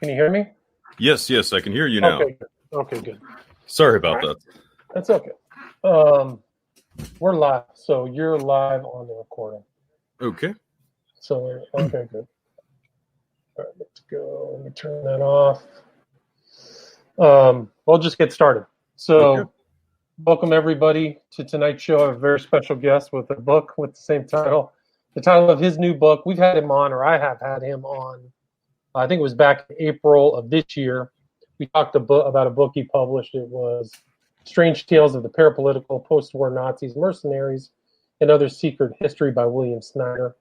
Can you hear me? Yes, I can hear you now. Okay, good. Okay, good. Sorry about that. That's okay. We're live, so you're live on the recording. Okay. So, okay, good. All right, let's go. Let me turn that off. We'll just get started. So, Okay. Welcome everybody to tonight's show. I have a very special guest with a book with the same title. The title of his new book, we've had him on, or I have had him on, I think it was back in April of this year. We talked about a book he published. It was Strange Tales of the Parapolitical Post-War Nazis, Mercenaries, and Other Secret History by William Snider.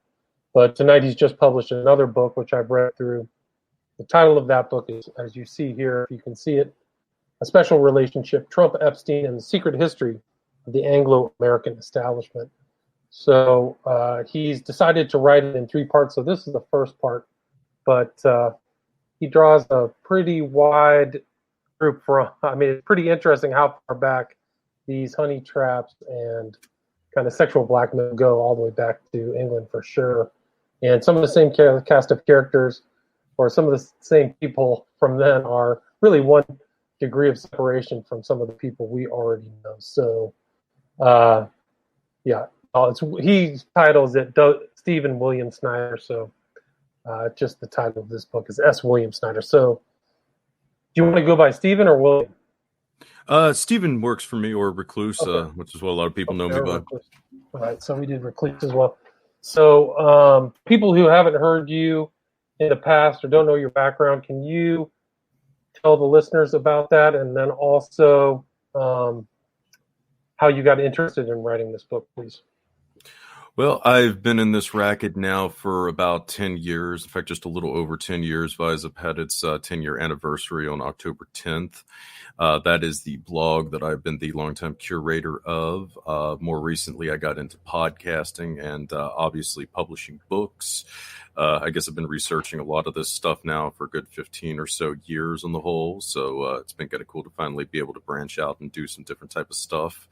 But tonight he's just published another book, which I've read through. The title of that book is, as you see here, if you can see it, A Special Relationship, Trump, Epstein, and the Secret History of the Anglo-American Establishment. So he's decided to write it in three parts. So this is the first part, but he draws a pretty wide group from. I mean, it's pretty interesting how far back these honey traps and kind of sexual blackmail go, all the way back to England for sure. And some of the same cast of characters, or some of the same people from then, are really one degree of separation from some of the people we already know. So, he titles it Stephen William Snider. So, just the title of this book is S. William Snider. So, do you want to go by Stephen or William? Stephen works for me, or Recluse, which is what a lot of people know me by. Recluse. All right, so we did Recluse as well. So, people who haven't heard you in the past or don't know your background, can you tell the listeners about that, and then also how you got interested in writing this book, please? Well, I've been in this racket now for about 10 years. In fact, just a little over 10 years. Visip had its 10-year anniversary on October 10th. That is the blog that I've been the longtime curator of. More recently, I got into podcasting and obviously publishing books. I guess I've been researching a lot of this stuff now for a good 15 or so years on the whole. So it's been kind of cool to finally be able to branch out and do some different type of stuff.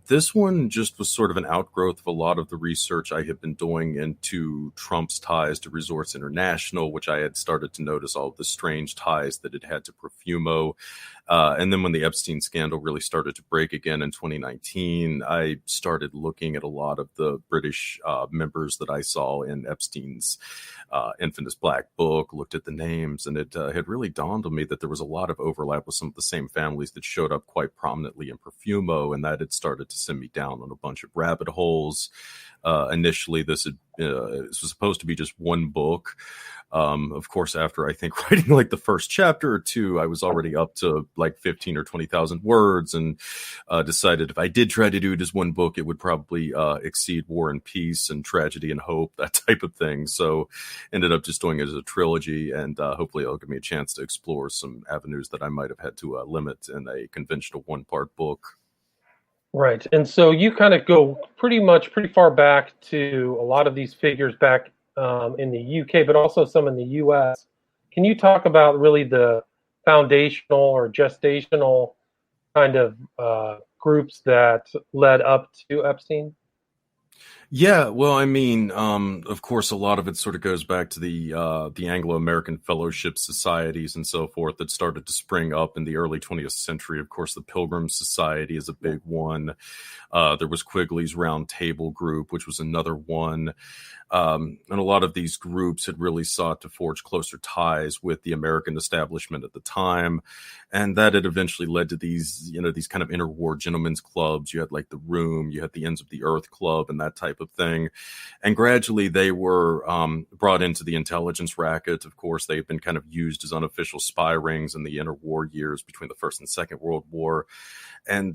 This one just was sort of an outgrowth of a lot of the research I had been doing into Trump's ties to Resorts International, which I had started to notice all of the strange ties that it had to Profumo. And then when the Epstein scandal really started to break again in 2019, I started looking at a lot of the British members that I saw in Epstein's infamous Black Book, looked at the names, and it had really dawned on me that there was a lot of overlap with some of the same families that showed up quite prominently in Profumo, and that had started to send me down on a bunch of rabbit holes. Initially, this was supposed to be just one book. Of course, after I think writing like the first chapter or two, I was already up to like 15 or 20,000 words, and decided if I did try to do it as one book, it would probably exceed War and Peace and Tragedy and Hope, that type of thing. So ended up just doing it as a trilogy, and hopefully it'll give me a chance to explore some avenues that I might have had to limit in a conventional one-part book. Right. And so you kind of go pretty far back to a lot of these figures back in the UK, but also some in the US. Can you talk about really the foundational or gestational kind of groups that led up to Epstein? Yeah, well, I mean, of course, a lot of it sort of goes back to the Anglo-American fellowship societies and so forth that started to spring up in the early 20th century. Of course, the Pilgrim Society is a big one. There was Quigley's Round Table Group, which was another one. And a lot of these groups had really sought to forge closer ties with the American establishment at the time. And that had eventually led to these kind of interwar gentlemen's clubs. You had like the Room, you had the Ends of the Earth Club, and that type of thing. And gradually they were brought into the intelligence racket. Of course, they've been kind of used as unofficial spy rings in the interwar years between the First and Second World War. And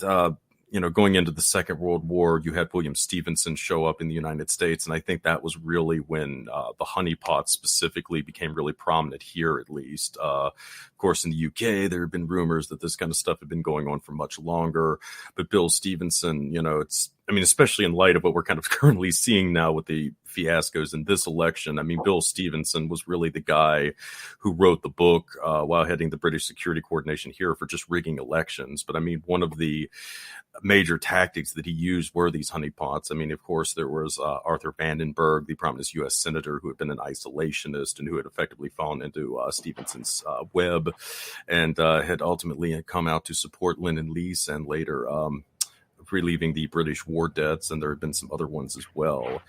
going into the Second World War, you had William Stevenson show up in the United States. And I think that was really when the honeypot specifically became really prominent here, at least. Of course, in the UK, there have been rumors that this kind of stuff had been going on for much longer. But Bill Stevenson, it's I mean, especially in light of what we're kind of currently seeing now with the fiascos in this election. I mean, Bill Stevenson was really the guy who wrote the book while heading the British Security Coordination here for just rigging elections. But I mean, one of the major tactics that he used were these honeypots. I mean, of course, there was Arthur Vandenberg, the prominent U.S. senator who had been an isolationist and who had effectively fallen into Stevenson's web and had ultimately come out to support Lend-Lease and later relieving the British war debts. And there had been some other ones as well.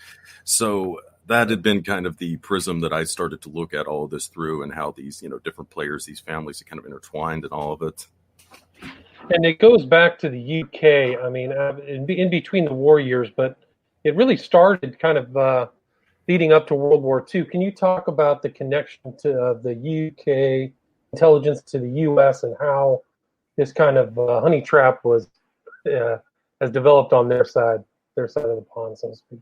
So that had been kind of the prism that I started to look at all of this through, and how these, different players, these families are kind of intertwined in all of it. And it goes back to the UK. I mean, in between the war years, but it really started kind of leading up to World War II. Can you talk about the connection to the UK intelligence to the US and how this kind of honey trap was has developed on their side of the pond, so to speak?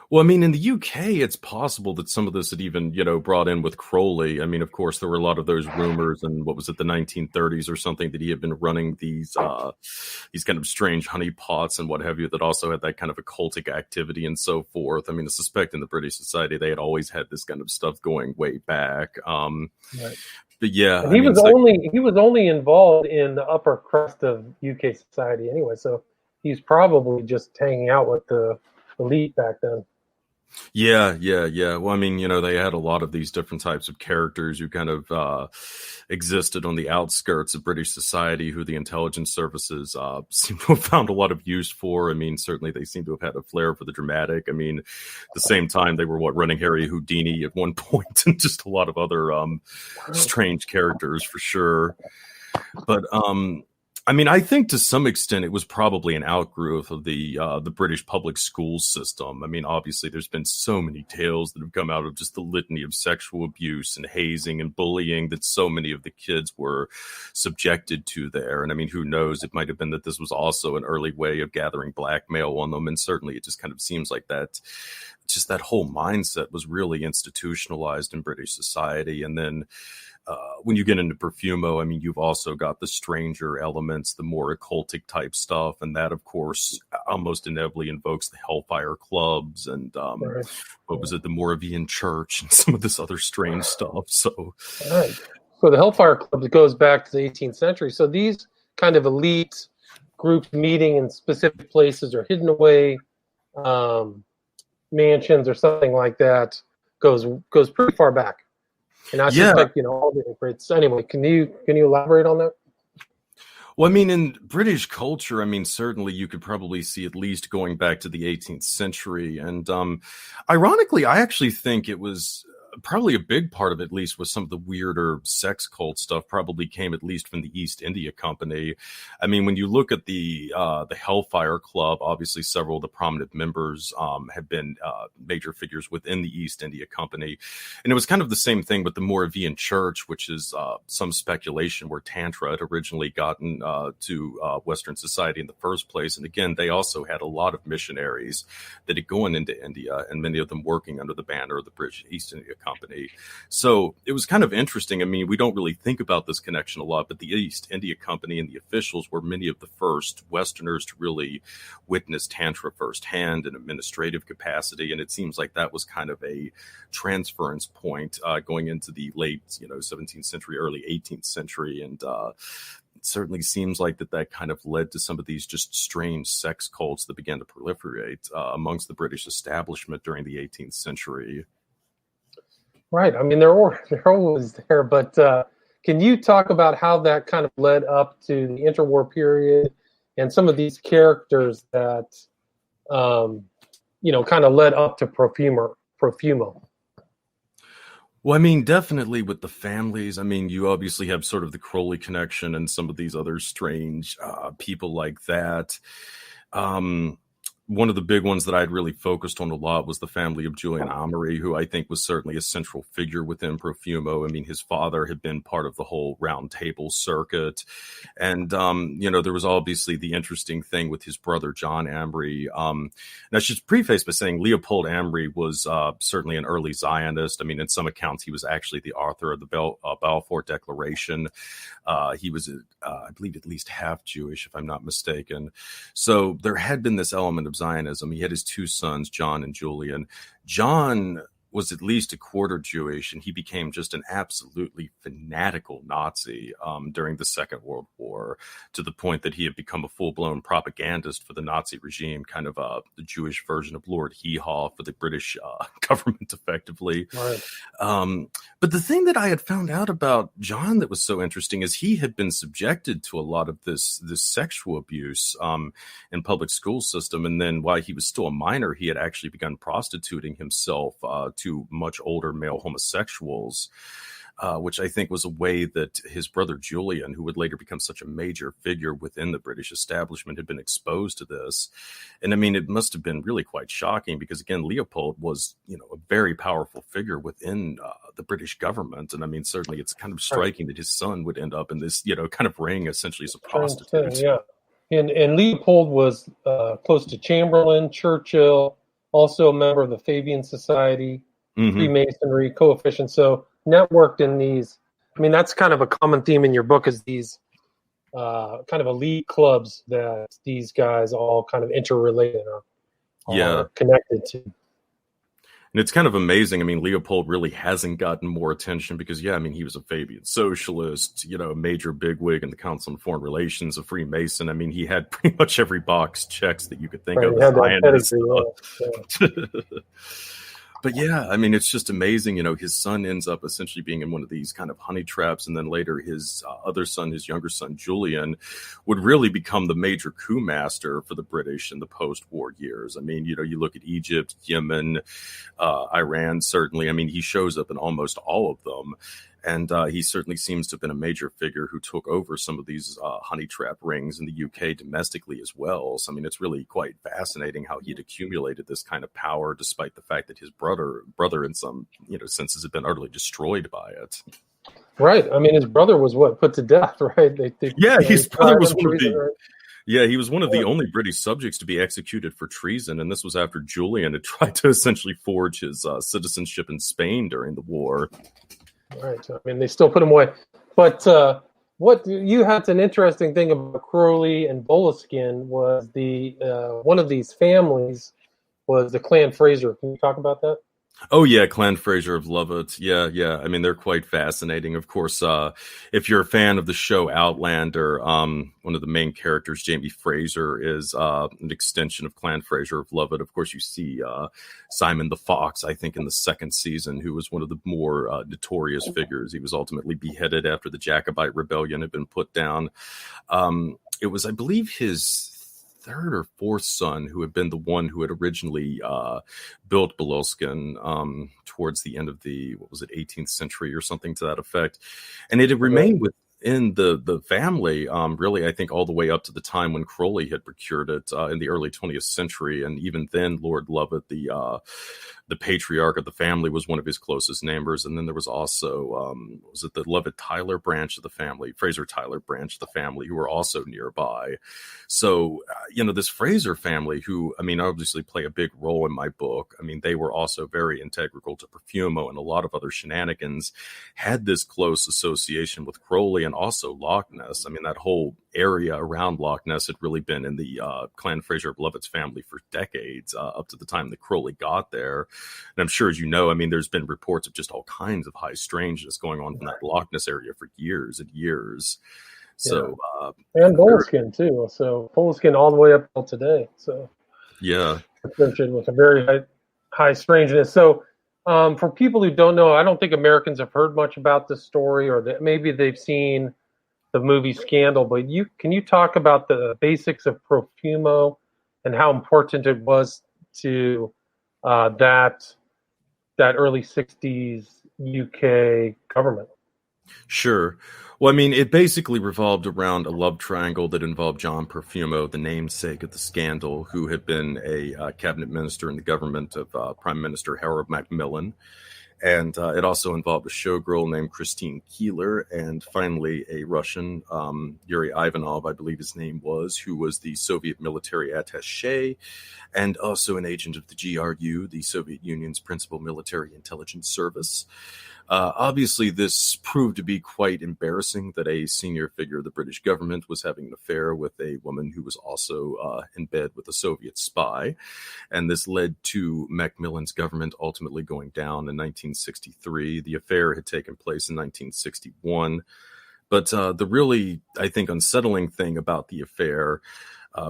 Well, I mean, in the UK, it's possible that some of this had even, brought in with Crowley. I mean, of course, there were a lot of those rumors, and what was it, the 1930s or something, that he had been running these kind of strange honeypots and what have you, that also had that kind of occultic activity and so forth. I mean, I suspect in the British Society, they had always had this kind of stuff going way back. Right. But yeah, and he was only involved in the upper crust of UK society anyway, so he's probably just hanging out with the elite back then. Yeah. Well, I mean, they had a lot of these different types of characters who kind of existed on the outskirts of British society, who the intelligence services seem to have found a lot of use for. I mean, certainly they seem to have had a flair for the dramatic. I mean, at the same time, they were running Harry Houdini at one point, and just a lot of other strange characters for sure. But I mean, I think to some extent it was probably an outgrowth of the British public school system. I mean, obviously, there's been so many tales that have come out of just the litany of sexual abuse and hazing and bullying that so many of the kids were subjected to there. And I mean, who knows? It might have been that this was also an early way of gathering blackmail on them. And certainly, it just kind of seems like that. Just that whole mindset was really institutionalized in British society. And then when you get into Profumo, I mean, you've also got the stranger elements, the more occultic type stuff. And that, of course, almost inevitably invokes the Hellfire Clubs and what was it, the Moravian Church and some of this other strange stuff. So, right. So the Hellfire Clubs goes back to the 18th century. So these kind of elite groups meeting in specific places or hidden away mansions or something like that goes pretty far back. And I suspect, all the greats. Anyway, can you elaborate on that? Well, I mean, in British culture, I mean, certainly you could probably see at least going back to the 18th century. And ironically, I actually think it was probably a big part of it, at least, was some of the weirder sex cult stuff probably came at least from the East India Company. I mean, when you look at the Hellfire Club, obviously several of the prominent members have been major figures within the East India Company. And it was kind of the same thing with the Moravian Church, which is some speculation where Tantra had originally gotten to Western society in the first place. And again, they also had a lot of missionaries that had gone into India, and many of them working under the banner of the British East India Company. So it was kind of interesting. I mean, we don't really think about this connection a lot, but the East India Company and the officials were many of the first Westerners to really witness Tantra firsthand in administrative capacity. And it seems like that was kind of a transference point going into the late, 17th century, early 18th century. And it certainly seems like that kind of led to some of these just strange sex cults that began to proliferate amongst the British establishment during the 18th century. Right. I mean, they're always there, but can you talk about how that kind of led up to the interwar period and some of these characters that, kind of led up to Profumo? Well, I mean, definitely with the families. I mean, you obviously have sort of the Crowley connection and some of these other strange people like that. one of the big ones that I'd really focused on a lot was the family of Julian Amory, who I think was certainly a central figure within Profumo. I mean, his father had been part of the whole round table circuit. And, there was obviously the interesting thing with his brother, John Amory. And I should preface by saying Leopold Amory was certainly an early Zionist. I mean, in some accounts, he was actually the author of the Balfour Declaration. He was, I believe, at least half Jewish, if I'm not mistaken. So there had been this element of Zionism. He had his two sons, John and Julian. John was at least a quarter Jewish, and he became just an absolutely fanatical Nazi during the Second World War, to the point that he had become a full-blown propagandist for the Nazi regime, kind of the Jewish version of Lord Hee-Haw for the British government, effectively. Right. But the thing that I had found out about John that was so interesting is he had been subjected to a lot of this sexual abuse in public school system, and then while he was still a minor, he had actually begun prostituting himself to much older male homosexuals, which I think was a way that his brother Julian, who would later become such a major figure within the British establishment, had been exposed to this. And I mean, it must have been really quite shocking because, again, Leopold was, a very powerful figure within the British government. And I mean, certainly it's kind of striking that his son would end up in this, kind of ring essentially as a prostitute. Yeah. And Leopold was close to Chamberlain, Churchill, also a member of the Fabian Society, Freemasonry, coefficient. So networked in these, I mean, that's kind of a common theme in your book, is these kind of elite clubs that these guys all kind of interrelated or connected to. And it's kind of amazing. I mean, Leopold really hasn't gotten more attention because, he was a Fabian socialist, a major bigwig in the Council on Foreign Relations, a Freemason. I mean, he had pretty much every box checks that you could think of. But I mean, it's just amazing. His son ends up essentially being in one of these kind of honey traps. And then later his other son, his younger son, Julian, would really become the major coup master for the British in the post-war years. I mean, you look at Egypt, Yemen, Iran, certainly. I mean, he shows up in almost all of them. And he certainly seems to have been a major figure who took over some of these honey trap rings in the UK domestically as well. So, I mean, it's really quite fascinating how he'd accumulated this kind of power, despite the fact that his brother in some, senses had been utterly destroyed by it. Right. I mean, his brother was put to death, right? His brother was one of the... Yeah, he was one of the only British subjects to be executed for treason, and this was after Julian had tried to essentially forge his citizenship in Spain during the war. Right. I mean, they still put him away. But what you had an interesting thing about Crowley and Boleskine was the one of these families was the Clan Fraser. Can you talk about that? Oh, yeah, Clan Fraser of Lovat. Yeah. I mean, they're quite fascinating. Of course, if you're a fan of the show Outlander, one of the main characters, Jamie Fraser, is an extension of Clan Fraser of Lovat. Of course, you see Simon the Fox, I think, in the second season, who was one of the more notorious figures. He was ultimately beheaded after the Jacobite rebellion had been put down. It was, I believe, his third or fourth son who had been the one who had originally built Boleskine towards the end of the 18th century or something to that effect. And it had remained within the family, really, I think, all the way up to the time when Crowley had procured it in the early 20th century. And even then, Lord Lovat, the patriarch of the family, was one of his closest neighbors. And then there was also, was it the Lovat-Tyler branch of the family, Fraser-Tyler branch of the family, who were also nearby. So, this Fraser family, who, I mean, obviously play a big role in my book. I mean, they were also very integral to Profumo and a lot of other shenanigans, had this close association with Crowley and also Loch Ness. I mean, that whole area around Loch Ness had really been in the Clan Fraser of Lovat's family for decades, up to the time that Crowley got there. And I'm sure, as you know, I mean, there's been reports of just all kinds of high strangeness going on from that Loch Ness area for years and years. So, and Boleskine too. So Boleskine all the way up till today. So associated with a very high strangeness. So for people who don't know, I don't think Americans have heard much about this story, or that maybe they've seen the movie Scandal. But can you talk about the basics of Profumo and how important it was to that early 60s UK government? Sure. Well, I mean, it basically revolved around a love triangle that involved John Perfumo, the namesake of the scandal, who had been a cabinet minister in the government of Prime Minister Harold Macmillan. And it also involved a showgirl named Christine Keeler, and finally a Russian, Yuri Ivanov, I believe his name was, who was the Soviet military attaché and also an agent of the GRU, the Soviet Union's principal military intelligence service. Obviously, this proved to be quite embarrassing that a senior figure of the British government was having an affair with a woman who was also in bed with a Soviet spy. And this led to Macmillan's government ultimately going down in 1963. The affair had taken place in 1961. But the really, I think, unsettling thing about the affair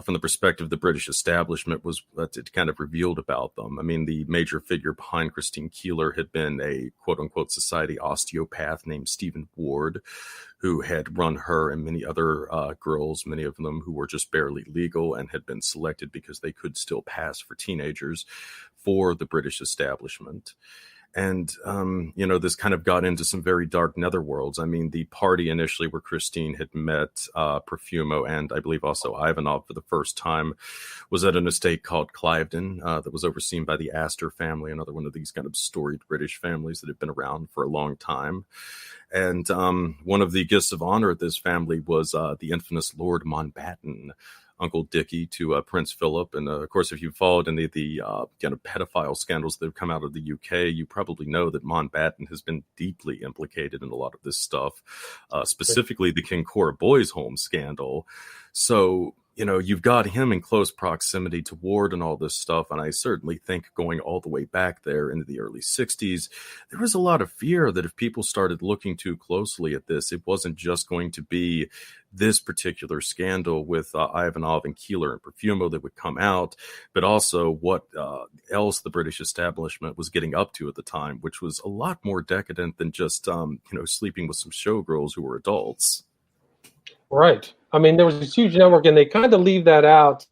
from the perspective of the British establishment was that it kind of revealed about them. I mean, the major figure behind Christine Keeler had been a quote-unquote society osteopath named Stephen Ward, who had run her and many other girls, many of them who were just barely legal and had been selected because they could still pass for teenagers for the British establishment. And, this kind of got into some very dark netherworlds. I mean, the party initially where Christine had met Perfumo and I believe also Ivanov for the first time was at an estate called Cliveden that was overseen by the Astor family, another one of these kind of storied British families that had been around for a long time. And one of the guests of honor at this family was the infamous Lord Mountbatten, Uncle Dickie to Prince Philip. And of course, if you've followed any of the kind of pedophile scandals that have come out of the UK, you probably know that Mountbatten has been deeply implicated in a lot of this stuff, specifically the Kincora Boys Home scandal. So, you've got him in close proximity to Ward and all this stuff. And I certainly think going all the way back there into the early 60s, there was a lot of fear that if people started looking too closely at this, it wasn't just going to be this particular scandal with Ivanov and Keeler and Perfumo that would come out, but also what else the British establishment was getting up to at the time, which was a lot more decadent than just, sleeping with some showgirls who were adults. Right. I mean, there was this huge network, and they kind of leave that out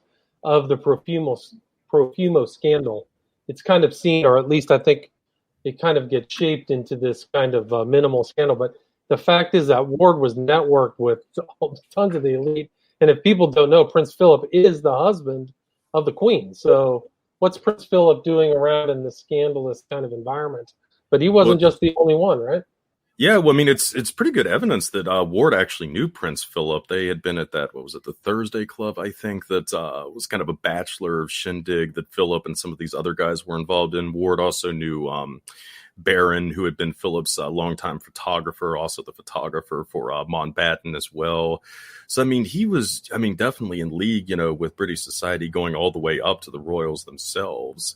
of the Perfumo scandal. It's kind of seen, or at least I think it kind of gets shaped into this kind of minimal scandal. But the fact is that Ward was networked with tons of the elite. And if people don't know, Prince Philip is the husband of the Queen. So what's Prince Philip doing around in this scandalous kind of environment? But he wasn't just the only one, right? Yeah, well, I mean, it's pretty good evidence that Ward actually knew Prince Philip. They had been at that, what was it, the Thursday Club, I think, that was kind of a bachelor shindig that Philip and some of these other guys were involved in. Ward also knew Barron, who had been Philip's longtime photographer, also the photographer for Mountbatten as well. So, I mean, he was, definitely in league, with British society going all the way up to the royals themselves.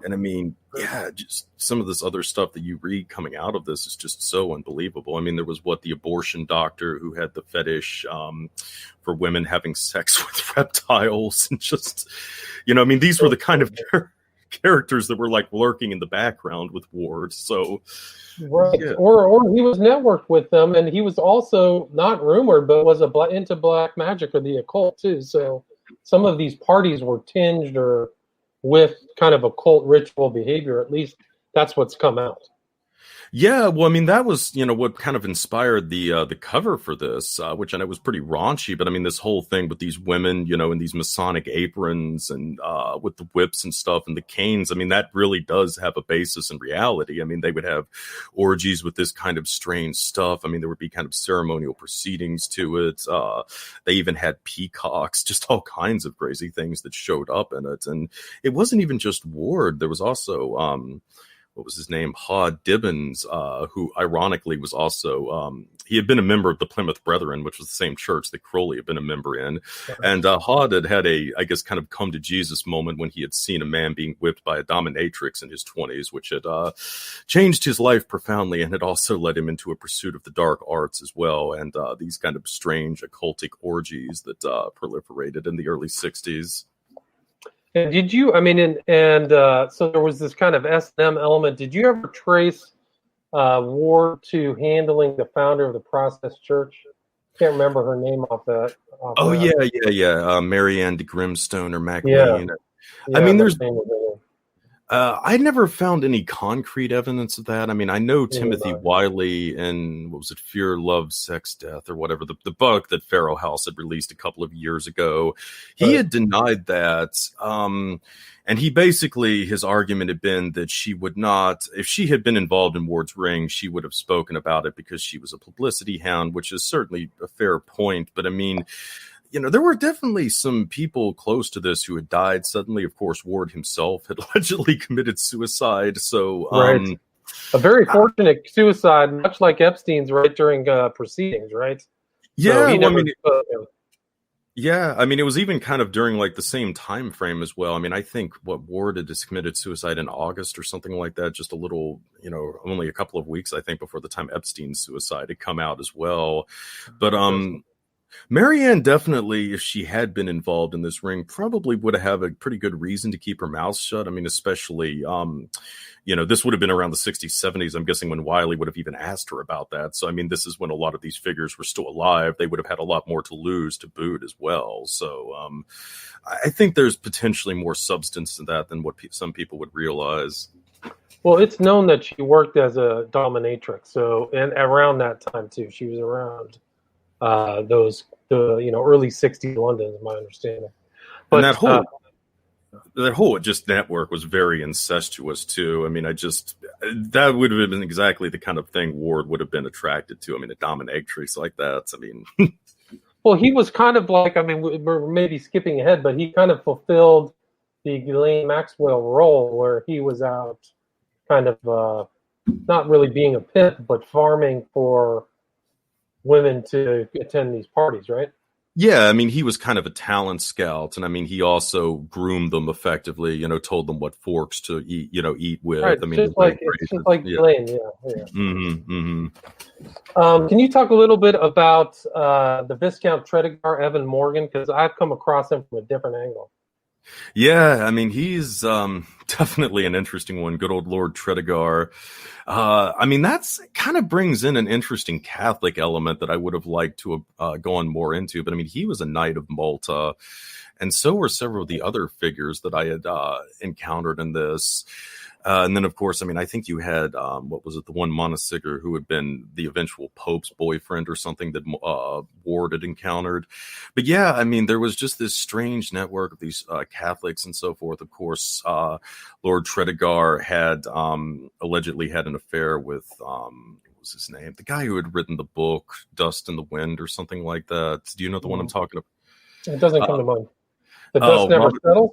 And I mean, yeah, just some of this other stuff that you read coming out of this is just so unbelievable. I mean, there was the abortion doctor who had the fetish for women having sex with reptiles and just, these were the kind of characters that were like lurking in the background with Ward. So, right. Yeah. Or he was networked with them, and he was also not rumored, but was into black magic or the occult too. So some of these parties were tinged or with kind of occult ritual behavior. At least that's what's come out. Yeah, well, I mean, that was, what kind of inspired the cover for this, which I know was pretty raunchy, but I mean, this whole thing with these women, in these Masonic aprons and with the whips and stuff and the canes, I mean, that really does have a basis in reality. I mean, they would have orgies with this kind of strange stuff. I mean, there would be kind of ceremonial proceedings to it. They even had peacocks, just all kinds of crazy things that showed up in it. And it wasn't even just Ward. There was also what was his name? Hod Dibbins, who ironically was also, he had been a member of the Plymouth Brethren, which was the same church that Crowley had been a member in. And Hod had I guess, kind of come to Jesus moment when he had seen a man being whipped by a dominatrix in his 20s, which had changed his life profoundly and had also led him into a pursuit of the dark arts as well. And these kind of strange occultic orgies that proliferated in the early 60s. And did you, so there was this kind of S&M element. Did you ever trace Ward to handling the founder of the Process Church? Can't remember her name off that. Yeah. Mary Ann de Grimstone or MacLean. Yeah. I mean, I never found any concrete evidence of that. I mean, I know Timothy Yeah. Wiley in, what was it, Fear, Love, Sex, Death, or whatever, the book that Pharaoh House had released a couple of years ago. He had denied that. And he basically, his argument had been that she would not, if she had been involved in Ward's ring, she would have spoken about it because she was a publicity hound, which is certainly a fair point. But I mean, there were definitely some people close to this who had died suddenly. Of course, Ward himself had allegedly committed suicide. So, right. A very fortunate suicide, much like Epstein's, right during proceedings, right? Yeah, So he never. Yeah, I mean, it was even kind of during like the same time frame as well. I mean, I think Ward had just committed suicide in August or something like that, just a little, only a couple of weeks, I think, before the time Epstein's suicide had come out as well. But Marianne definitely, if she had been involved in this ring, probably would have a pretty good reason to keep her mouth shut. I mean, especially, this would have been around the 60s, 70s, I'm guessing, when Wiley would have even asked her about that. So, I mean, this is when a lot of these figures were still alive. They would have had a lot more to lose to boot as well. So I think there's potentially more substance to that than what some people would realize. Well, it's known that she worked as a dominatrix. So, and around that time, too, she was around the early 60s London, is my understanding. But and that whole just network was very incestuous too. I mean, that would have been exactly the kind of thing Ward would have been attracted to. I mean, a dominatrix like that. I mean, well, he was kind of like, I mean, we're maybe skipping ahead, but he kind of fulfilled the Ghislaine Maxwell role where he was out kind of not really being a pimp, but farming for women to attend these parties, right? Yeah, I mean, he was kind of a talent scout, and I mean, he also groomed them effectively. Told them what forks to eat with. Right, I mean, just like Ghislaine, yeah. Mm-hmm, mm-hmm. Can you talk a little bit about the Viscount Tredegar, Evan Morgan? Because I've come across him from a different angle. Yeah, I mean, he's definitely an interesting one. Good old Lord Tredegar. I mean, that's kind of brings in an interesting Catholic element that I would have liked to have gone more into. But I mean, he was a Knight of Malta, and so were several of the other figures that I had encountered in this. And then, of course, I mean, I think you had, what was it, the one Montesigur who had been the eventual Pope's boyfriend or something that Ward had encountered. But yeah, I mean, there was just this strange network of these Catholics and so forth. Of course, Lord Tredegar had allegedly had an affair with, what was his name? The guy who had written the book, Dust in the Wind or something like that. Do you know the one I'm talking about? It doesn't come to mind. The Dust Never Settles?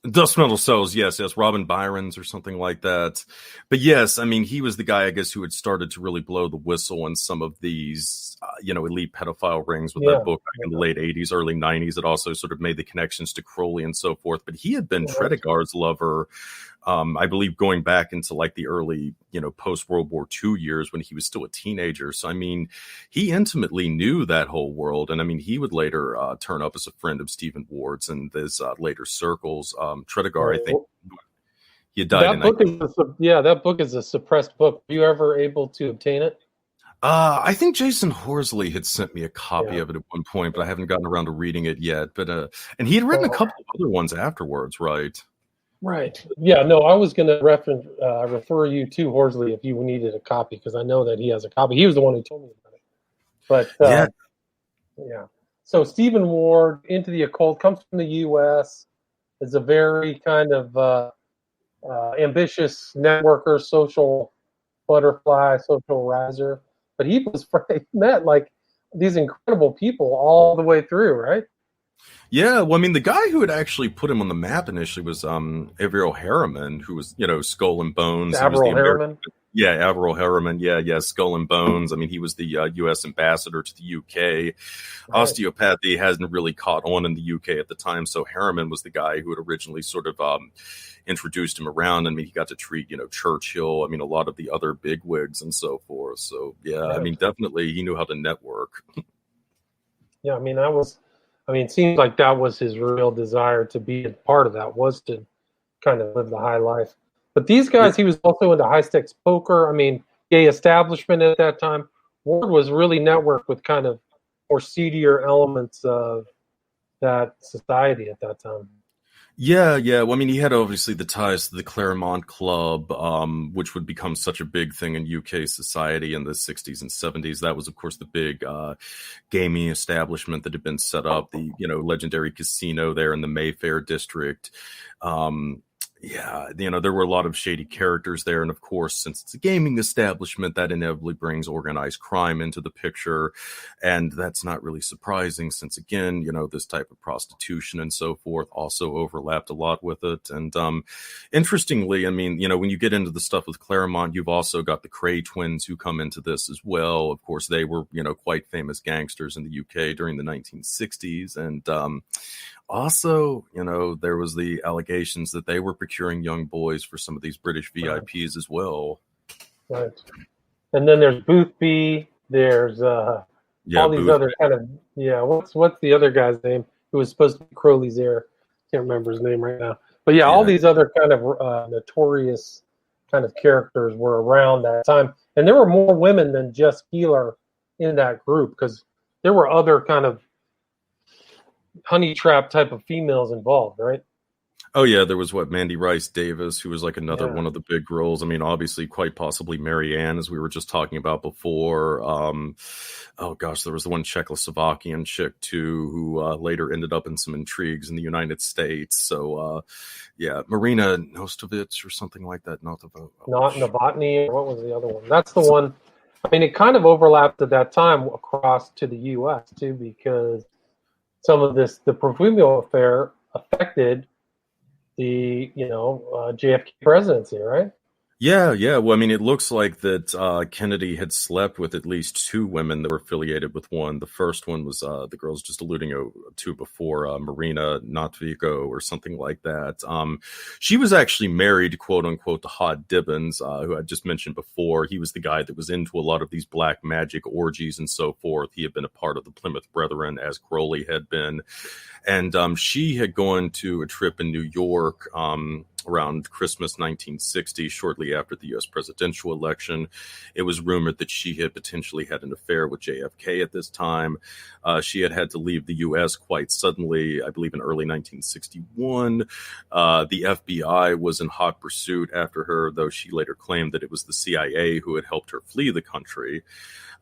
Dust Metal Souls, yes, Robin Byron's or something like that. But yes, I mean, he was the guy, I guess, who had started to really blow the whistle on some of these, elite pedophile rings with that book back in the late 80s, early 90s. It also sort of made the connections to Crowley and so forth. But he had been Tredegar's lover, I believe, going back into like the early, post-World War II years when he was still a teenager. So, I mean, he intimately knew that whole world. And I mean, he would later turn up as a friend of Stephen Ward's in his later circles. Tredegar, I think, he died. That book is a suppressed book. Were you ever able to obtain it? I think Jason Horsley had sent me a copy of it at one point, but I haven't gotten around to reading it yet. But and he had written a couple of other ones afterwards, right? Right. Yeah. No, I was going to refer you to Horsley if you needed a copy because I know that he has a copy. He was the one who told me about it. But yeah. So Stephen Ward, Into the Occult, comes from the U.S. is a very kind of ambitious networker, social butterfly, social riser. But he met like these incredible people all the way through, right? Yeah, well, I mean, the guy who had actually put him on the map initially was Averill Harriman, who was, Skull and Bones. Averill Harriman? Yeah, Averill Harriman. Yeah, Skull and Bones. I mean, he was the U.S. ambassador to the UK. Right. Osteopathy hasn't really caught on in the UK at the time, so Harriman was the guy who had originally sort of introduced him around. I mean, he got to treat, Churchill. I mean, a lot of the other bigwigs and so forth. So, yeah, right. I mean, definitely he knew how to network. Yeah, I mean, it seems like that was his real desire to be a part of that, was to kind of live the high life. But these guys, he was also into high-stakes poker. I mean, gay establishment at that time. Ward was really networked with kind of more seedier elements of that society at that time. Yeah. Well, I mean, he had obviously the ties to the Claremont Club, which would become such a big thing in UK society in the 60s and 70s. That was, of course, the big gaming establishment that had been set up, the legendary casino there in the Mayfair district. Um, yeah, there were a lot of shady characters there, and of course, since it's a gaming establishment, that inevitably brings organized crime into the picture, and that's not really surprising, since again, this type of prostitution and so forth also overlapped a lot with it. And interestingly, I mean, when you get into the stuff with Claremont, you've also got the Cray twins who come into this as well. Of course, they were quite famous gangsters in the UK during the 1960s, and also, there was the allegations that they were procuring young boys for some of these British VIPs as well. Right. And then there's Boothby. There's all these other kind of what's the other guy's name who was supposed to be Crowley's heir? Can't remember his name right now. But all these other kind of notorious kind of characters were around that time, and there were more women than just Keeler in that group, because there were other kind of honey trap type of females involved, right? Oh yeah, there was Mandy Rice Davis, who was like another one of the big roles. I mean, obviously, quite possibly Mary Ann, as we were just talking about before. Oh gosh, there was the one Czechoslovakian chick too, who later ended up in some intrigues in the United States. So Marina Nostovich or something like that. Not Novotny, or what was the other one? That's the one. I mean, it kind of overlapped at that time across to the U.S. too, because some of the Profumio affair affected the JFK presidency, right? Yeah. Well, I mean, it looks like that Kennedy had slept with at least two women that were affiliated with one. The first one was the girls just alluding to before, Marina Notviko or something like that. She was actually married, quote unquote, to Hod Dibbons, who I just mentioned before. He was the guy that was into a lot of these black magic orgies and so forth. He had been a part of the Plymouth Brethren, as Crowley had been. And she had gone to a trip in New York around Christmas 1960, shortly after the U.S. presidential election. It was rumored that she had potentially had an affair with JFK at this time. She had to leave the U.S. quite suddenly, I believe in early 1961. The FBI was in hot pursuit after her, though she later claimed that it was the CIA who had helped her flee the country.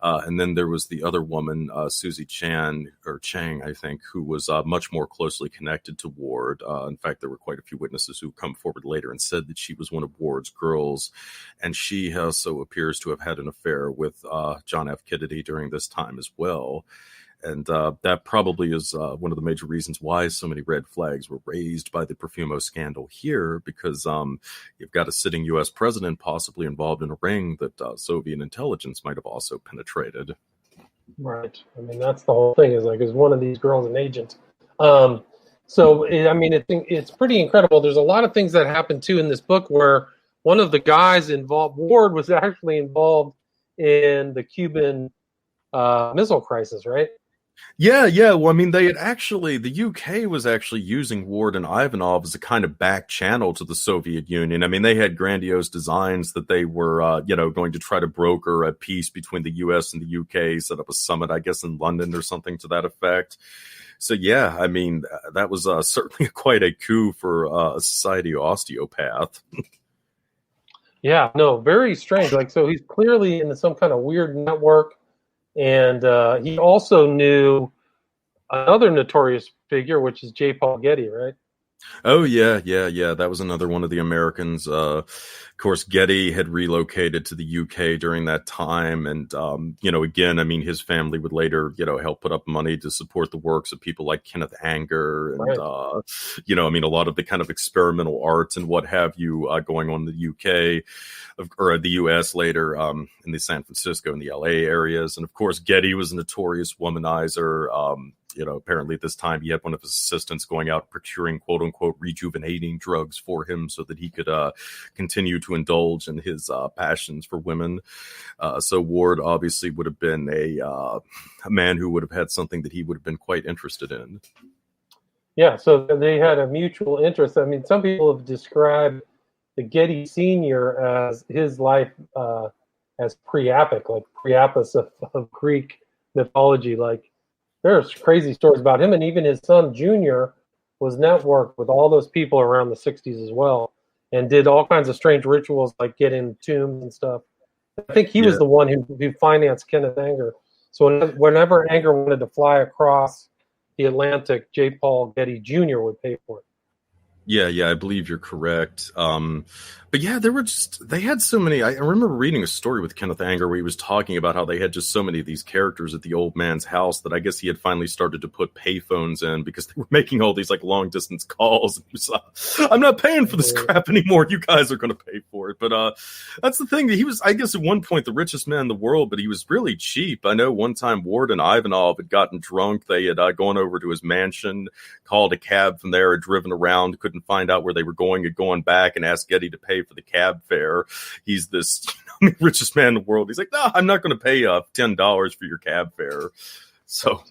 And then there was the other woman, Susie Chang, I think, who was much more closely connected to Ward. In fact, there were quite a few witnesses who come forward later and said that she was one of Ward's girls. And she also appears to have had an affair with John F. Kennedy during this time as well. And that probably is one of the major reasons why so many red flags were raised by the Profumo scandal here, because you've got a sitting U.S. president possibly involved in a ring that Soviet intelligence might have also penetrated. Right. I mean, that's the whole thing, is one of these girls an agent? It's pretty incredible. There's a lot of things that happen, too, in this book where one of the guys involved, Ward, was actually involved in the Cuban Missile Crisis, right? Yeah. Well, I mean, the UK was actually using Ward and Ivanov as a kind of back channel to the Soviet Union. I mean, they had grandiose designs that they were, going to try to broker a peace between the US and the UK, set up a summit, I guess, in London or something to that effect. So, yeah, I mean, that was certainly quite a coup for a society osteopath. Yeah, no, very strange. So he's clearly in some kind of weird network. And he also knew another notorious figure, which is J. Paul Getty, right? Oh, yeah. That was another one of the Americans. Of course, Getty had relocated to the UK during that time. And, again, I mean, his family would later, help put up money to support the works of people like Kenneth Anger and, right. A lot of the kind of experimental arts and what have you going on in the UK or the US later in the San Francisco and the LA areas. And, of course, Getty was a notorious womanizer. Apparently at this time he had one of his assistants going out procuring quote unquote rejuvenating drugs for him so that he could continue to indulge in his passions for women. So Ward obviously would have been a man who would have had something that he would have been quite interested in. Yeah, so they had a mutual interest. I mean, some people have described the Getty Senior as his life as Priapic, like Priapus of Greek mythology. Like, there's crazy stories about him, and even his son Junior was networked with all those people around the 60s as well, and did all kinds of strange rituals like get in tombs and stuff. I think he was the one who financed Kenneth Anger. So whenever Anger wanted to fly across the Atlantic, J. Paul Getty Jr. would pay for it. Yeah, I believe you're correct. But yeah, they had so many. I remember reading a story with Kenneth Anger where he was talking about how they had just so many of these characters at the old man's house that I guess he had finally started to put payphones in because they were making all these like long distance calls. And he was like, I'm not paying for this crap anymore. You guys are going to pay for it. But that's the thing. He was, I guess, at one point the richest man in the world, but he was really cheap. I know one time Ward and Ivanov had gotten drunk. They had gone over to his mansion, called a cab from there, had driven around, couldn't find out where they were going, had gone back and asked Getty to pay for the cab fare. He's this richest man in the world. He's like, no, I'm not going to pay $10 for your cab fare. So,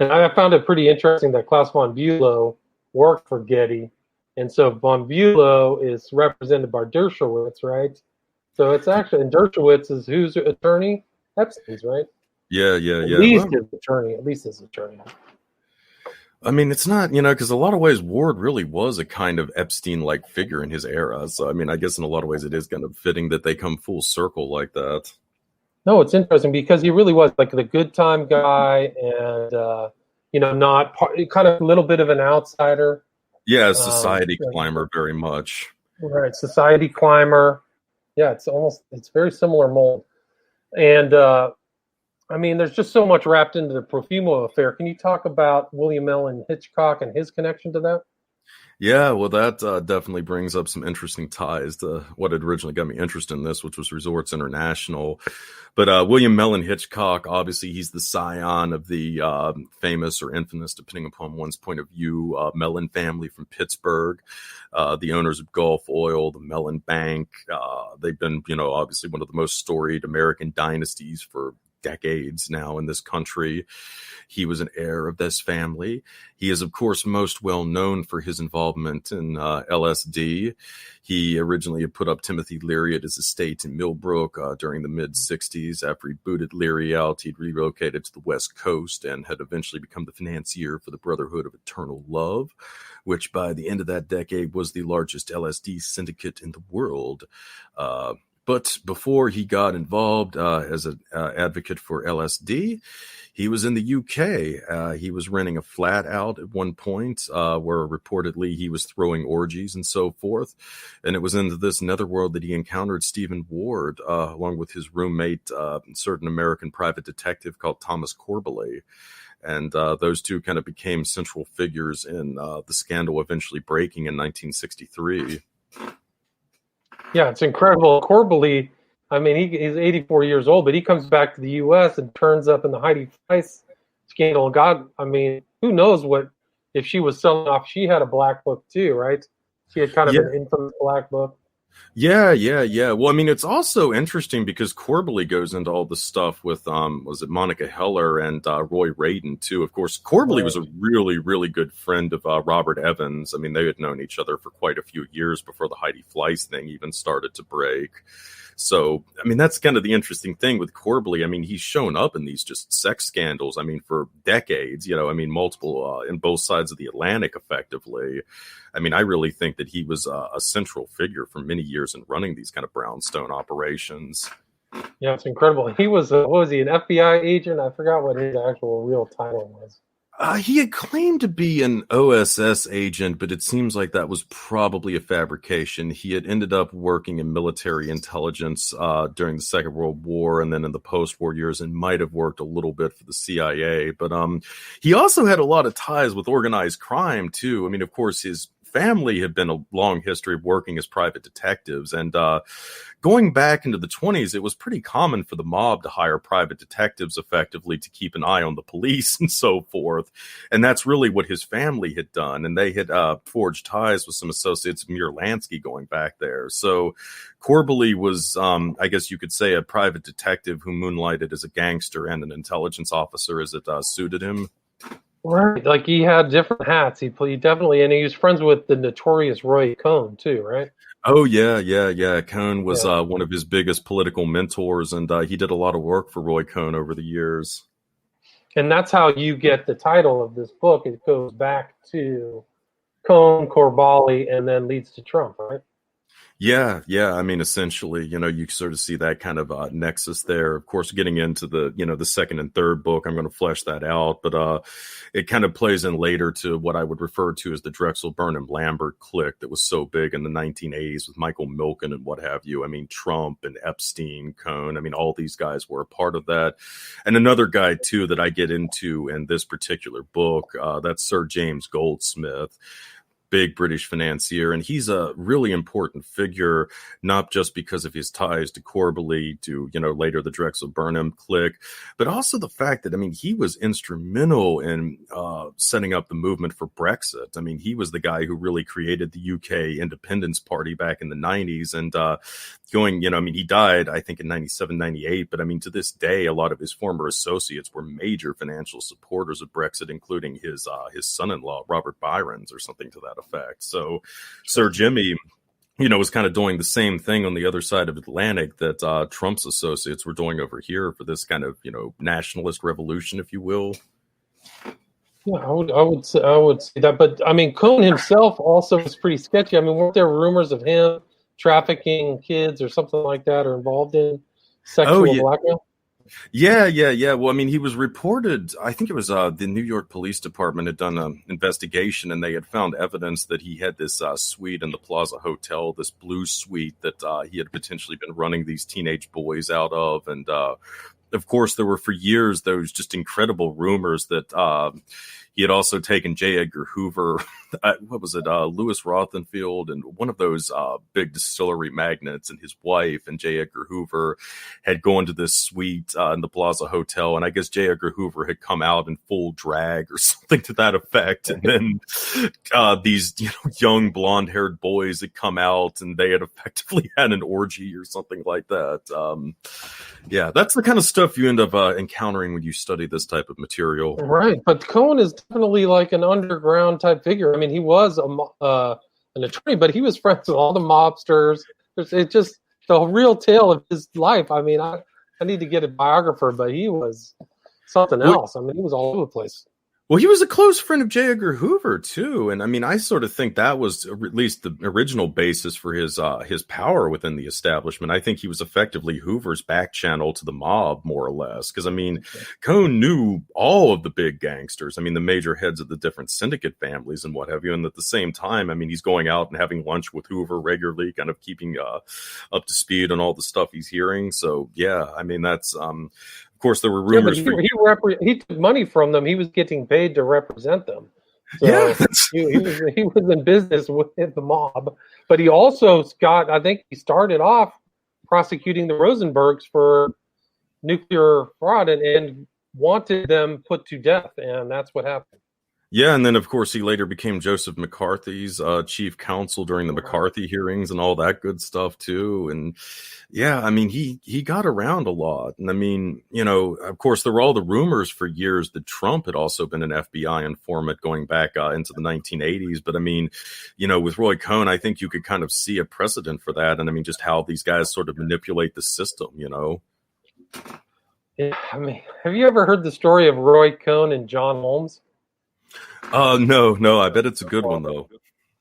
and I found it pretty interesting that Klaus von Bülow worked for Getty, and so von Bülow is represented by Dershowitz, right? So it's actually, and Dershowitz is whose attorney? Epstein's, right? Yeah. At least his attorney. I mean, it's not, because a lot of ways Ward really was a kind of Epstein-like figure in his era. So, I mean, I guess in a lot of ways it is kind of fitting that they come full circle like that. No, it's interesting because he really was like the good time guy and, not kind of a little bit of an outsider. Yeah, society climber very much. Right, society climber. Yeah, it's very similar mold. And, I mean, there's just so much wrapped into the Profumo affair. Can you talk about William Allen Hitchcock and his connection to that? Yeah, well, that definitely brings up some interesting ties to what had originally got me interested in this, which was Resorts International. But William Mellon Hitchcock, obviously, he's the scion of the famous or infamous, depending upon one's point of view, Mellon family from Pittsburgh, the owners of Gulf Oil, the Mellon Bank. They've been, obviously one of the most storied American dynasties for decades now in this country. He was an heir of this family. He is, of course, most well known for his involvement in LSD. He originally had put up Timothy Leary at his estate in Millbrook during the mid-'60s. After he booted Leary out, he'd relocated to the West Coast and had eventually become the financier for the Brotherhood of Eternal Love, which by the end of that decade was the largest LSD syndicate in the world. But before he got involved as an advocate for LSD, he was in the UK. He was renting a flat out at one point where reportedly he was throwing orgies and so forth. And it was into this netherworld that he encountered Stephen Ward, along with his roommate, certain American private detective called Thomas Corbally. And those two kind of became central figures in the scandal eventually breaking in 1963. Yeah, it's incredible. Corbally, I mean, he's 84 years old, but he comes back to the U.S. and turns up in the Heidi Fleiss scandal. God, I mean, who knows if she was selling off. She had a black book too, right? She had kind of an infamous black book. Yeah. Well, I mean, it's also interesting because Corbally goes into all the stuff with, was it Monica Heller and Roy Radin too? Of course, Corbally was a really, really good friend of Robert Evans. I mean, they had known each other for quite a few years before the Heidi Fleiss thing even started to break. So, I mean, that's kind of the interesting thing with Corbally. I mean, he's shown up in these just sex scandals, I mean, for decades, multiple in both sides of the Atlantic, effectively. I mean, I really think that he was a central figure for many years in running these kind of brownstone operations. Yeah, it's incredible. He was, what was he, an FBI agent? I forgot what his actual real title was. He had claimed to be an OSS agent, but it seems like that was probably a fabrication. He had ended up working in military intelligence during the Second World War and then in the post-war years, and might have worked a little bit for the CIA. But he also had a lot of ties with organized crime, too. I mean, of course, his family had been a long history of working as private detectives. And going back into the 20s, it was pretty common for the mob to hire private detectives effectively to keep an eye on the police and so forth. And that's really what his family had done. And they had forged ties with some associates of Muir Lansky going back there. So Corbally was, I guess you could say, a private detective who moonlighted as a gangster and an intelligence officer as it suited him. Right, like he had different hats. He definitely, and he was friends with the notorious Roy Cohn too, right? Oh yeah. Cohn was one of his biggest political mentors, and he did a lot of work for Roy Cohn over the years. And that's how you get the title of this book. It goes back to Cohn, Corbally, and then leads to Trump, right? Yeah, yeah. I mean, essentially, you sort of see that kind of nexus there. Of course, getting into the second and third book, I'm going to flesh that out, but it kind of plays in later to what I would refer to as the Drexel, Burnham, Lambert clique that was so big in the 1980s with Michael Milken and what have you. I mean, Trump and Epstein, Cohn. I mean, all these guys were a part of that. And another guy too that I get into in this particular book, that's Sir James Goldsmith, big British financier, and he's a really important figure, not just because of his ties to Corbally, to later the Drexel Burnham clique, but also the fact that he was instrumental in setting up the movement for Brexit. I mean, he was the guy who really created the UK Independence Party back in the 90s, and he died I think in 97, 98, but to this day, a lot of his former associates were major financial supporters of Brexit, including his son-in-law Robert Byrons or something to that effect. So Sir Jimmy, was kind of doing the same thing on the other side of the Atlantic that Trump's associates were doing over here for this kind of, nationalist revolution, if you will. Yeah, I would say that. But Cohn himself also was pretty sketchy. Weren't there rumors of him trafficking kids or something like that, or involved in sexual blackmail? Yeah. Well, he was reported, I think it was the New York Police Department had done an investigation, and they had found evidence that he had this suite in the Plaza Hotel, this blue suite that he had potentially been running these teenage boys out of. And of course, there were for years those just incredible rumors that he had also taken J. Edgar Hoover, what was it, Louis Rothenfield, and one of those big distillery magnates, and his wife and J. Edgar Hoover had gone to this suite in the Plaza Hotel, and I guess J. Edgar Hoover had come out in full drag or something to that effect, and then these young blonde-haired boys had come out, and they had effectively had an orgy or something like that. Yeah, that's the kind of stuff you end up encountering when you study this type of material. Right, but Cohn is definitely like an underground type figure. He was an attorney, but he was friends with all the mobsters. It's just the real tale of his life. I need to get a biographer, but he was something else. He was all over the place. Well, he was a close friend of J. Edgar Hoover too, and I sort of think that was at least the original basis for his power within the establishment. I think he was effectively Hoover's back channel to the mob, more or less, because Cohn knew all of the big gangsters. The major heads of the different syndicate families and what have you, and at the same time, he's going out and having lunch with Hoover regularly, kind of keeping up to speed on all the stuff he's hearing. So yeah, that's. Of course, there were rumors. He took money from them. He was getting paid to represent them. So he was in business with the mob. But he also I think he started off prosecuting the Rosenbergs for nuclear fraud and wanted them put to death. And that's what happened. Yeah, and then, of course, he later became Joseph McCarthy's chief counsel during the McCarthy hearings and all that good stuff, too. And, yeah, he got around a lot. And, of course, there were all the rumors for years that Trump had also been an FBI informant going back into the 1980s. But, with Roy Cohn, I think you could kind of see a precedent for that. And, just how these guys sort of manipulate the system, Yeah, have you ever heard the story of Roy Cohn and John Holmes? No. I bet it's a good one though.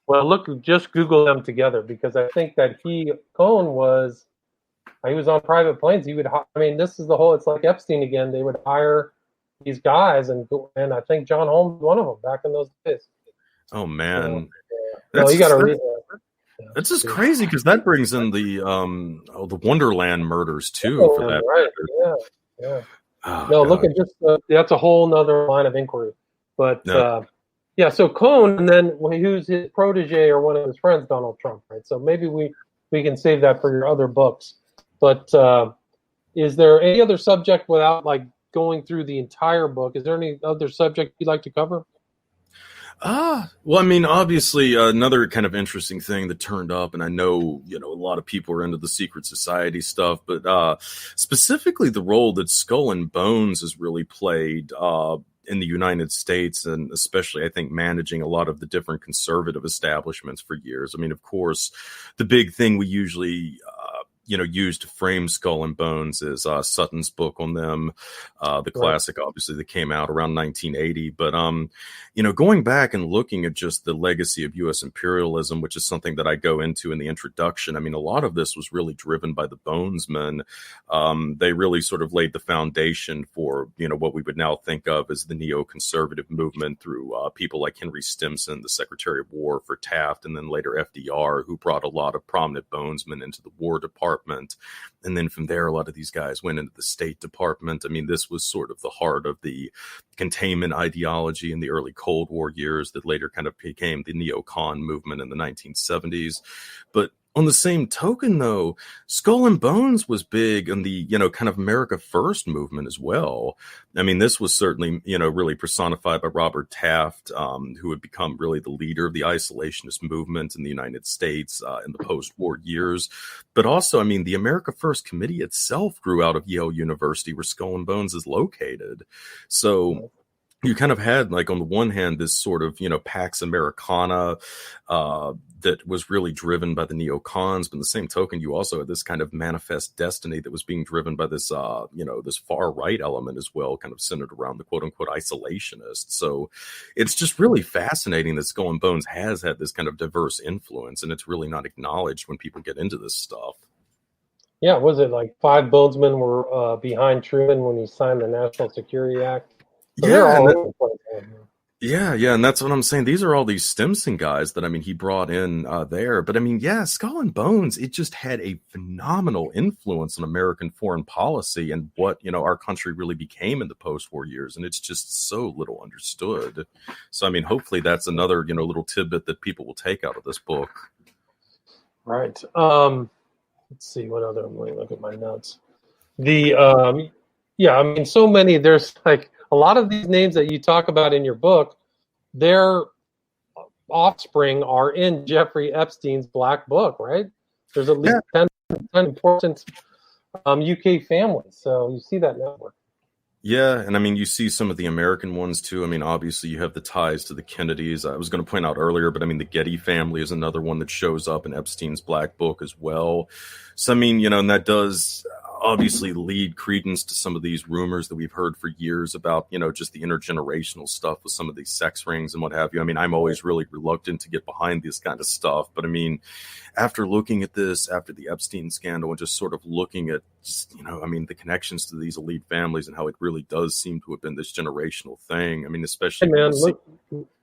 Well, just Google them together, because I think that Cohn was on private planes. He would, this is it's like Epstein again. They would hire these guys, and I think John Holmes was one of them back in those days. Oh man, you got to read that. That's just crazy, because that brings in the Wonderland murders too. For that, right? Yeah. No, God. Look at just that's a whole nother line of inquiry. But so Cohn, and then who's his protege or one of his friends, Donald Trump, right? So maybe we can save that for your other books. But is there any other subject, without going through the entire book? Is there any other subject you'd like to cover? Well, obviously, another kind of interesting thing that turned up, and I know, a lot of people are into the secret society stuff, but specifically the role that Skull and Bones has really played in the United States, and especially, I think, managing a lot of the different conservative establishments for years. Of course, the big thing we usually used to frame Skull and Bones is Sutton's book on them, the classic, obviously, that came out around 1980. But, going back and looking at just the legacy of U.S. imperialism, which is something that I go into in the introduction, I mean, a lot of this was really driven by the Bonesmen. They really sort of laid the foundation for, what we would now think of as the neoconservative movement through people like Henry Stimson, the Secretary of War for Taft, and then later FDR, who brought a lot of prominent Bonesmen into the War Department. And then from there, a lot of these guys went into the State Department. I mean, this was sort of the heart of the containment ideology in the early Cold War years that later kind of became the neocon movement in the 1970s. But on the same token, though, Skull and Bones was big in the, kind of America First movement as well. I mean, this was certainly, really personified by Robert Taft, who had become really the leader of the isolationist movement in the United States in the post-war years. But also, I mean, the America First Committee itself grew out of Yale University, where Skull and Bones is located. So you kind of had, like, on the one hand, this sort of, Pax Americana that was really driven by the neocons, but in the same token, you also had this kind of manifest destiny that was being driven by this, this far right element as well, kind of centered around the quote unquote isolationists. So it's just really fascinating that Skull and Bones has had this kind of diverse influence, and it's really not acknowledged when people get into this stuff. Yeah, was it like 5 Bonesmen were behind Truman when he signed the National Security Act? So Yeah, and that's what I'm saying. These are all these Stimson guys that, I mean, he brought in there. But I mean, Skull and Bones, it just had a phenomenal influence on American foreign policy and what, our country really became in the post-war years. And it's just so little understood. So, I mean, hopefully that's another, little tidbit that people will take out of this book. Right. Let's see what other, let me look at my notes. I mean, so many, there's like, a lot of these names that you talk about in your book, their offspring are in Jeffrey Epstein's Black Book, right? There's at least 10 important UK families. So you see that network. Yeah, and I mean, you see some of the American ones too. I mean, obviously you have the ties to the Kennedys. I was going to point out earlier, but I mean, the Getty family is another one that shows up in Epstein's Black Book as well. So, I mean, and that does obviously lead credence to some of these rumors that we've heard for years about, just the intergenerational stuff with some of these sex rings and what have you. I mean, I'm always really reluctant to get behind this kind of stuff. But I mean, after looking at this, after the Epstein scandal, and just sort of looking at, the connections to these elite families and how it really does seem to have been this generational thing. I mean, especially. Hey man,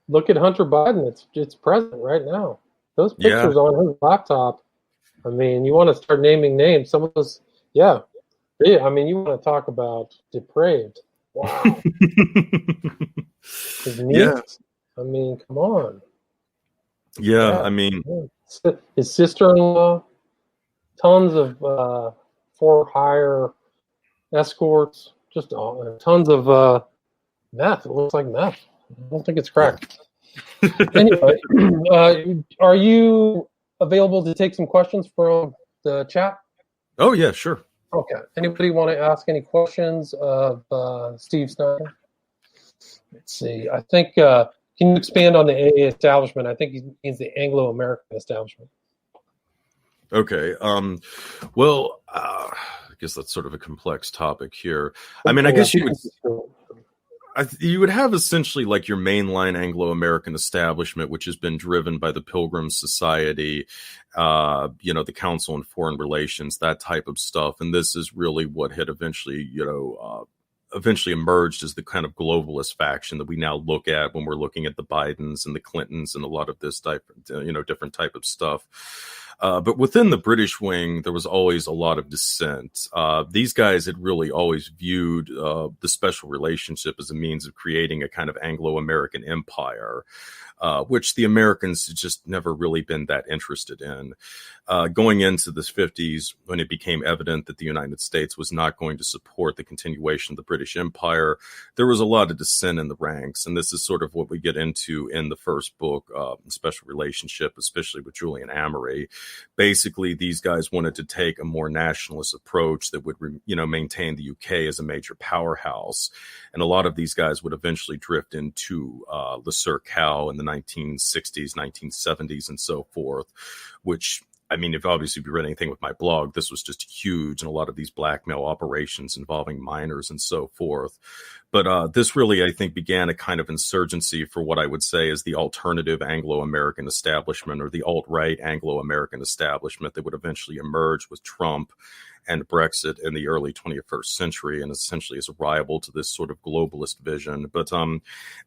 look at Hunter Biden. It's present right now. Those pictures on his laptop. I mean, you want to start naming names. Some of those, yeah. I mean, you want to talk about depraved. Wow. His niece. I mean, come on. Yeah, I mean. His sister-in-law, tons of for-hire escorts, just tons of meth. It looks like meth. I don't think it's crack. Anyway, are you available to take some questions from the chat? Oh, yeah, sure. Okay. Anybody want to ask any questions of Steve Snider? Let's see. I think, can you expand on the AA establishment? I think he means the Anglo-American establishment. Okay. Well, I guess that's sort of a complex topic here. I mean, I guess you would have essentially like your mainline Anglo-American establishment, which has been driven by the Pilgrim Society, the Council on Foreign Relations, that type of stuff. And this is really what had eventually emerged as the kind of globalist faction that we now look at when we're looking at the Bidens and the Clintons and a lot of this type, different type of stuff. But within the British wing, there was always a lot of dissent. These guys had really always viewed the special relationship as a means of creating a kind of Anglo-American empire, which the Americans had just never really been that interested in. Going into the 50s, when it became evident that the United States was not going to support the continuation of the British Empire, there was a lot of dissent in the ranks. And this is sort of what we get into in the first book, Special Relationship, especially with Julian Amory. Basically, these guys wanted to take a more nationalist approach that would, maintain the UK as a major powerhouse. And a lot of these guys would eventually drift into Le Cow in the 1960s, 1970s, and so forth, which I mean, if obviously you read anything with my blog, this was just huge, and a lot of these blackmail operations involving minors and so forth. But this really, I think, began a kind of insurgency for what I would say is the alternative Anglo-American establishment, or the alt-right Anglo-American establishment that would eventually emerge with Trump and Brexit in the early 21st century, and essentially is a rival to this sort of globalist vision. But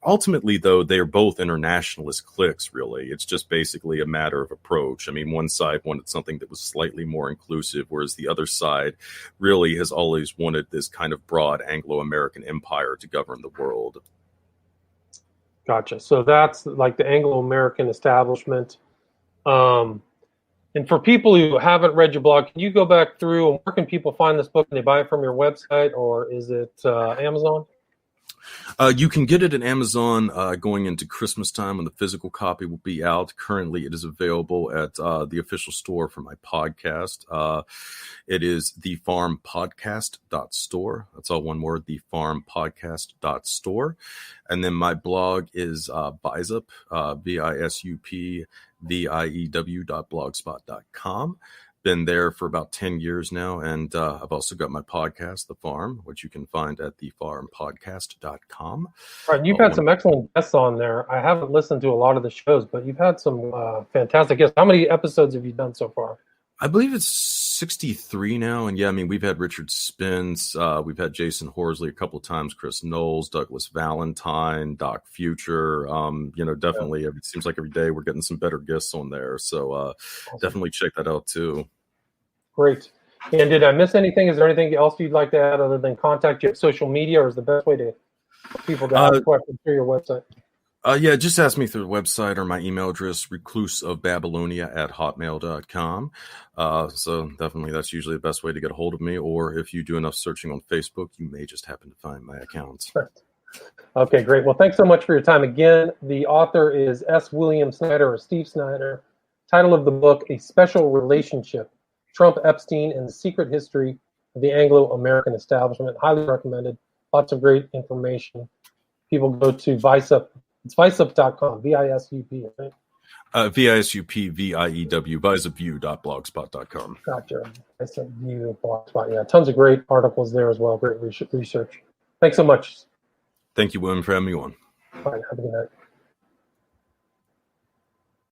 ultimately, though, they are both internationalist cliques, really. It's just basically a matter of approach. I mean, one side wanted something that was slightly more inclusive, whereas the other side really has always wanted this kind of broad Anglo-American empire to govern the world. Gotcha. So that's like the Anglo-American establishment. And for people who haven't read your blog, can you go back through and where can people find this book? Can they buy it from your website, or is it Amazon? You can get it at Amazon going into Christmas time when the physical copy will be out. Currently, it is available at the official store for my podcast. It is thefarmpodcast.store. That's all one word, thefarmpodcast.store. And then my blog is Bisup, BISUP, VIEW.blogspot.com. Been there for about 10 years now, and I've also got my podcast, The Farm, which you can find at thefarmpodcast.com. All right, you've had some excellent guests on there. I haven't listened to a lot of the shows, but you've had some fantastic guests. How many episodes have you done so far? I believe it's 63 now, and yeah, I mean, we've had Richard Spence, we've had Jason Horsley a couple of times, Chris Knowles, Douglas Valentine, Doc Future. Definitely, it seems like every day we're getting some better guests on there, so awesome. Definitely check that out too. Great. And did I miss anything? Is there anything else you'd like to add other than contact you at social media, or is the best way to people to ask questions through your website? Yeah, just ask me through the website or my email address, recluseofbabylonia@hotmail.com. So definitely that's usually the best way to get a hold of me. Or if you do enough searching on Facebook, you may just happen to find my accounts. Okay, great. Well, thanks so much for your time. Again, the author is S. William Snider, or Steve Snider. Title of the book, A Special Relationship, Trump, Epstein, and the Secret History of the Anglo-American Establishment. Highly recommended. Lots of great information. People go to Visup. It's Visup.com, VISUP, right? VISUP, VIEW, visupview.blogspot.com. Gotcha. Visup Blogspot. Yeah, tons of great articles there as well. Great research. Thanks so much. Thank you, William, for having me on. All right, have a good night.